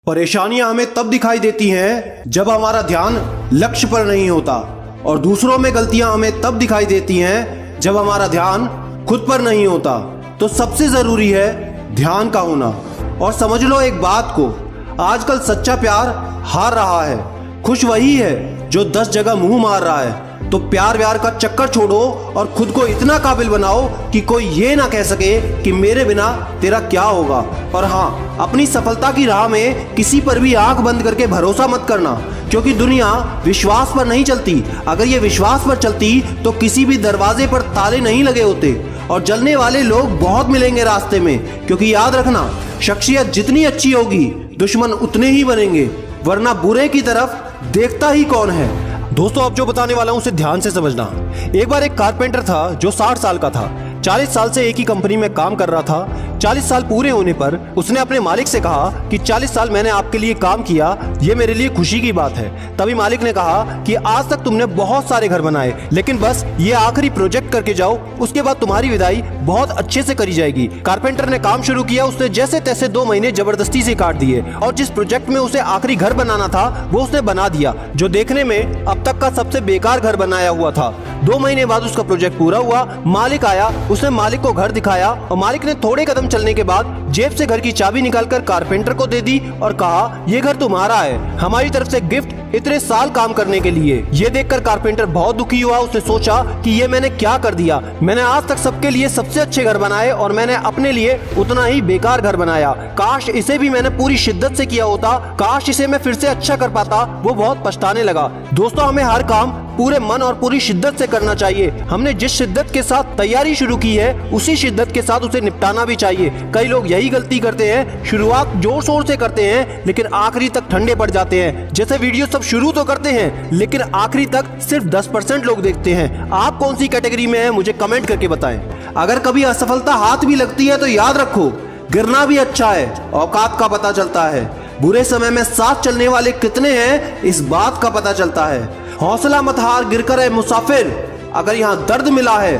परेशानियां हमें तब दिखाई देती हैं जब हमारा ध्यान लक्ष्य पर नहीं होता, और दूसरों में गलतियां हमें तब दिखाई देती हैं जब हमारा ध्यान खुद पर नहीं होता। तो सबसे जरूरी है ध्यान का होना। और समझ लो एक बात को, आजकल सच्चा प्यार हार रहा है। खुश वही है जो 10 जगह मुंह मार रहा है। तो प्यार व्यार का चक्कर छोड़ो और खुद को इतना काबिल बनाओ कि कोई ये ना कह सके कि मेरे बिना तेरा क्या होगा। और हाँ, अपनी सफलता की राह में किसी पर भी आंख बंद करके भरोसा मत करना, क्योंकि दुनिया विश्वास पर नहीं चलती। अगर ये विश्वास पर चलती तो किसी भी दरवाजे पर ताले नहीं लगे होते। और जलने वाले लोग बहुत मिलेंगे रास्ते में, क्योंकि याद रखना, शख्सियत जितनी अच्छी होगी दुश्मन उतने ही बनेंगे, वरना बुरे की तरफ देखता ही कौन है। दोस्तों, अब जो बताने वाला हूं उसे ध्यान से समझना। एक बार एक कारपेंटर था जो 60 साल का था। 40 साल से एक ही कंपनी में काम कर रहा था। 40 साल पूरे होने पर उसने अपने मालिक से कहा कि 40 साल मैंने आपके लिए काम किया, ये मेरे लिए खुशी की बात है। तभी मालिक ने कहा कि आज तक तुमने बहुत सारे घर बनाए, लेकिन बस ये आखिरी प्रोजेक्ट करके जाओ, उसके बाद तुम्हारी विदाई बहुत अच्छे से करी जाएगी। कारपेंटर ने काम शुरू किया। उसने जैसे तैसे 2 महीने जबरदस्ती से काट दिए और जिस प्रोजेक्ट में उसे आखिरी घर बनाना था वो उसने बना दिया, जो देखने में अब तक का सबसे बेकार घर बनाया हुआ था। 2 महीने बाद उसका प्रोजेक्ट पूरा हुआ। मालिक आया, उसने मालिक को घर दिखाया और मालिक ने थोड़े कदम चलने के बाद जेब से घर की चाबी निकालकर कारपेंटर को दे दी और कहा, ये घर तुम्हारा है, हमारी तरफ से गिफ्ट इतने साल काम करने के लिए। ये देखकर कारपेंटर बहुत दुखी हुआ। उसने सोचा कि ये मैंने क्या कर दिया। मैंने आज तक सबके लिए सबसे अच्छे घर बनाए और मैंने अपने लिए उतना ही बेकार घर बनाया। काश इसे भी मैंने पूरी शिद्दत से किया होता, काश इसे मैं फिर से अच्छा कर पाता। वो बहुत पछताने लगा। दोस्तों, हमें हर काम पूरे मन और पूरी शिद्दत से करना चाहिए। हमने जिस शिद्दत के साथ तैयारी शुरू की है उसी शिद्दत के साथ उसे निपटाना भी चाहिए। कई लोग यही गलती करते हैं, शुरुआत जोर शोर से करते हैं लेकिन आखिरी तक ठंडे पड़ जाते हैं। जैसे वीडियो सब शुरू तो करते हैं लेकिन आखिरी तक सिर्फ 10% लोग देखते हैं। आप कौन सी कैटेगरी में हैं मुझे कमेंट करके बताएं। अगर कभी असफलता हाथ भी लगती है तो याद रखो, गिरना भी अच्छा है, औकात का पता चलता है। बुरे समय में साथ चलने वाले कितने हैं इस बात का पता चलता है। हौसला मत हार, गिरकर है मुसाफिर। अगर यहाँ दर्द मिला है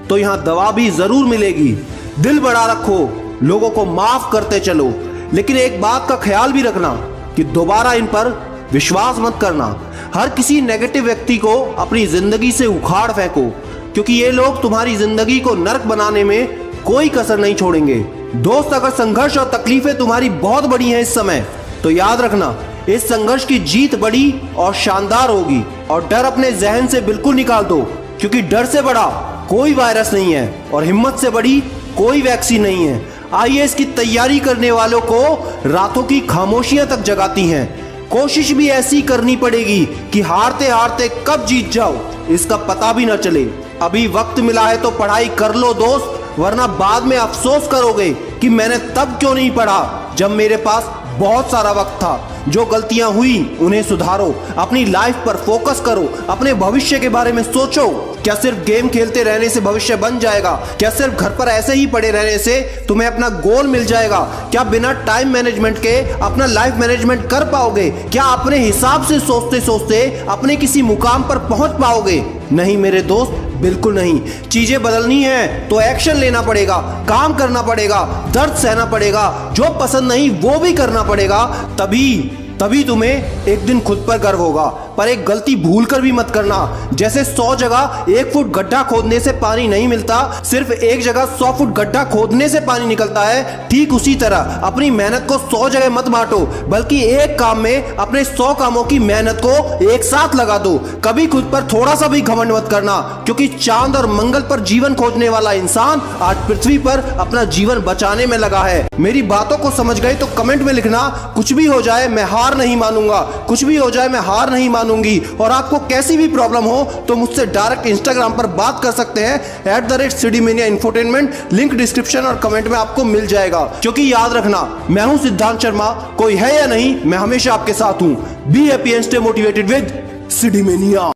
तो यहाँ दवा भी जरूर मिलेगी। दिल बड़ा रखो, लोगों को माफ करते चलो, लेकिन एक बात का ख्याल भी रखना कि दोबारा इन पर विश्वास मत करना। हर किसी नेगेटिव व्यक्ति को अपनी जिंदगी से उखाड़ फेंको, क्योंकि ये लोग तुम्हारी जिंदगी को नर्क बनाने में कोई कसर नहीं छोड़ेंगे। दोस्त, अगर संघर्ष और तकलीफें तुम्हारी बहुत बड़ी हैं इस समय, तो याद रखना इस संघर्ष की जीत बड़ी और शानदार होगी। और डर अपने जहन से बिल्कुल निकाल दो, क्योंकि डर से बड़ा कोई वायरस नहीं है और हिम्मत से बड़ी कोई वैक्सीन नहीं है। आईएएस की तैयारी करने वालों को रातों की खामोशियां तक जगाती हैं। कोशिश भी ऐसी करनी पड़ेगी कि हारते हारते कब जीत जाओ इसका पता भी न चले। अभी वक्त मिला है तो पढ़ाई कर लो दोस्त, वरना बाद में अफसोस करोगे कि मैंने तब क्यों नहीं पढ़ा जब मेरे पास बहुत सारा वक्त था। जो गलतियां हुई उन्हें सुधारो, अपनी लाइफ पर फोकस करो, अपने भविष्य के बारे में सोचो। क्या सिर्फ गेम खेलते रहने से भविष्य बन जाएगा? क्या सिर्फ घर पर ऐसे ही पड़े रहने से तुम्हें अपना गोल मिल जाएगा? क्या बिना टाइम मैनेजमेंट के अपना लाइफ मैनेजमेंट कर पाओगे? क्या अपने हिसाब से सोचते सोचते अपने किसी मुकाम पर पहुंच पाओगे? नहीं मेरे दोस्त, बिल्कुल नहीं। चीजें बदलनी है तो एक्शन लेना पड़ेगा, काम करना पड़ेगा, दर्द सहना पड़ेगा, जो पसंद नहीं वो भी करना पड़ेगा। तभी तुम्हें एक दिन खुद पर गर्व होगा। पर एक गलती भूल कर भी मत करना। जैसे 100 जगह 1 फुट गड्ढा खोदने से पानी नहीं मिलता, सिर्फ एक जगह 100 फुट गड्ढा खोदने से पानी निकलता है। ठीक उसी तरह अपनी मेहनत को 100 जगह मत बांटो, बल्कि एक काम में अपने 100 कामों की मेहनत को एक साथ लगा दो। कभी खुद पर थोड़ा सा भी घमंड मत करना, क्योंकि चांद और मंगल पर जीवन खोजने वाला इंसान आज पृथ्वी पर अपना जीवन बचाने में लगा है। मेरी बातों को समझ गए तो कमेंट में लिखना, कुछ भी हो जाए मैं हार नहीं मानूंगा, कुछ भी हो जाए मैं हार नहीं मानूंगी। और आपको कैसी भी प्रॉब्लम हो तो मुझसे डायरेक्ट इंस्टाग्राम पर बात कर सकते हैं @सिडीमेनिया इंफोटेनमेंट। लिंक डिस्क्रिप्शन और कमेंट में आपको मिल जाएगा। क्योंकि याद रखना, मैं हूं सिद्धांत शर्मा, कोई है या नहीं, मैं हमेशा आपके साथ हूं। Be happy and stay motivated with सिडीमेनिया।